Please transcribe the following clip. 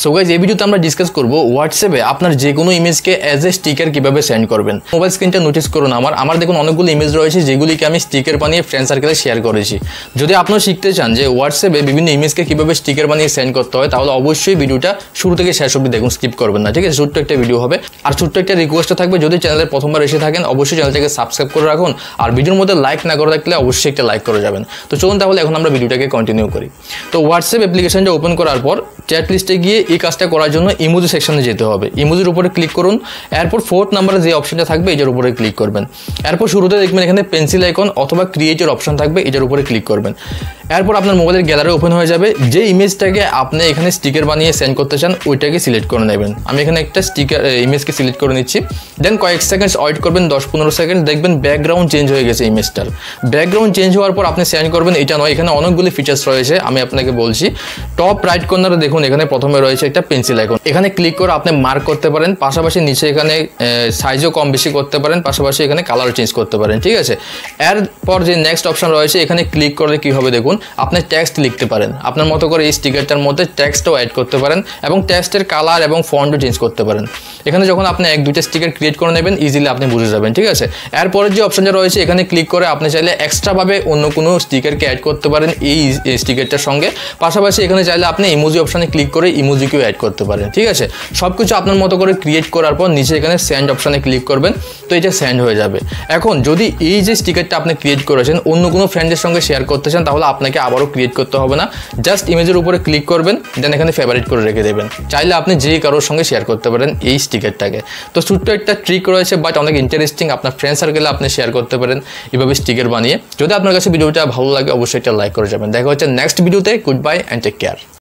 So guys এই ভিডিওতে আমরা ডিসকাস করব হোয়াটসঅ্যাপে আপনার যে কোনো ইমেজকে অ্যাজ এ স্টিকার কিভাবে সেন্ড করবেন। মোবাইল স্ক্রিনটা নোটিস করুন আমার দেখুন অনেকগুলো ইমেজ রয়েছে যেগুলিকে আমি স্টিকার বানিয়ে ফ্রেন্ড সার্কেলে শেয়ার করেছি। যদি আপনারা শিখতে চান যে হোয়াটসঅ্যাপে বিভিন্ন ইমেজকে কিভাবে স্টিকার বানিয়ে সেন্ড করতে হয় তাহলে অবশ্যই ভিডিওটা শুরু থেকে শেষ অবধি দেখুন, স্কিপ করবেন না, ঠিক আছে। ছোট্ট একটা ভিডিও হবে আর ছোট্ট একটা রিকোয়েস্ট থাকবে, যদি চ্যানেলে প্রথমবার এসে থাকেন অবশ্যই চ্যানেলটাকে সাবস্ক্রাইব করে রাখুন আর ভিডিওর মধ্যে লাইক না করে রাখলে অবশ্যই একটা লাইক করে যাবেন। তো চলুন তাহলে এখন আমরা ভিডিওটাকে কন্টিনিউ করি। তো হোয়াটসঅ্যাপ অ্যাপ্লিকেশনটা ওপেন করার পর চ্যাট লিস্টে গিয়ে এই কাজটা করার জন্য ইমোজি সেকশনে যেতে হবে। ইমোজির উপরে ক্লিক করুন, এরপর 4th নাম্বারে যে অপশনটা থাকবে এটার উপরে ক্লিক করবেন। এরপর শুরুতে দেখবেন এখানে পেন্সিল আইকন অথবা ক্রিয়েটের অপশন থাকবে, এটার উপরে ক্লিক করবেন। এরপর আপনার মোবাইলের গ্যালারি ওপেন হয়ে যাবে। যে ইমেজটাকে আপনি এখানে স্টিকার বানিয়ে সেন্ড করতে চান ওইটাকে সিলেক্ট করে নেবেন। আমি এখানে একটা স্টিকার ইমেজকে সিলেক্ট করে নিচ্ছি, দেন কয়েক সেকেন্ডস ওয়েট করবেন, 10-15 সেকেন্ড, দেখবেন ব্যাকগ্রাউন্ড চেঞ্জ হয়ে গেছে ইমেজটার। ব্যাকগ্রাউন্ড চেঞ্জ হওয়ার পর আপনি সেন্ড করবেন, এটা নয়, এখানে অনেকগুলি ফিচার্স রয়েছে, আমি আপনাকে বলছি। টপ রাইট কর্নারে দেখুন এখানে প্রথমে রয়েছে একটা পেন্সিল আইকন, এখানে ক্লিক করে আপনি মার্ক করতে পারেন, পাশাপাশি নিচে এখানে সাইজও কম বেশি করতে পারেন, পাশাপাশি এখানে কালার চেঞ্জ করতে পারেন, ঠিক আছে। এরপর যে নেক্সট অপশন রয়েছে এখানে ক্লিক করলে কি হবে দেখুন, আপনি টেক্সট লিখতে পারেন আপনার মতো করে, এই স্টিকারটার মধ্যে টেক্সটও অ্যাড করতে পারেন এবং টেক্সটের কালার এবং ফন্টও চেঞ্জ করতে পারেন। এখানে যখন আপনি 1-2টা স্টিকার ক্রিয়েট করে নেবেন ইজিলি আপনি বুঝে যাবেন, ঠিক আছে। এরপরের যে অপশনটা রয়েছে এখানে ক্লিক করে আপনি চাইলে এক্সট্রাভাবে অন্য কোনো স্টিকারকে অ্যাড করতে পারেন এই স্টিকারটার সঙ্গে, পাশাপাশি এখানে চাইলে আপনি ইমোজি অপশনে ক্লিক করে ইমোজিকেও অ্যাড করতে পারেন, ঠিক আছে। সব কিছু আপনার মতো করে ক্রিয়েট করার পর নিচে এখানে সেন্ড অপশনে ক্লিক করবেন, তো এটা সেন্ড হয়ে যাবে। এখন যদি এই যে স্টিকারটা আপনি ক্রিয়েট করেছেন অন্য কোনো ফ্রেন্ডের সঙ্গে শেয়ার করতে চান তাহলে আপনাকে আবারও ক্রিয়েট করতে হবে না, জাস্ট ইমেজের উপরে ক্লিক করবেন, দেন এখানে ফেভারিট করে রেখে দেবেন। চাইলে আপনি যে কারোর সঙ্গে শেয়ার করতে পারেন এই স্টিকারটাকে। তো ছোট্ট একটা ট্রিক রয়েছে বাট অনেক ইন্টারেস্টিং, আপনার ফ্রেন্ড সার্কেলে আপনি শেয়ার করতে পারেন এভাবে স্টিকার বানিয়ে। যদি আপনার কাছে ভিডিওটা ভালো লাগে অবশ্যই একটা লাইক করে যাবেন। দেখা হচ্ছে নেক্সট ভিডিওতে। Good bye and take care.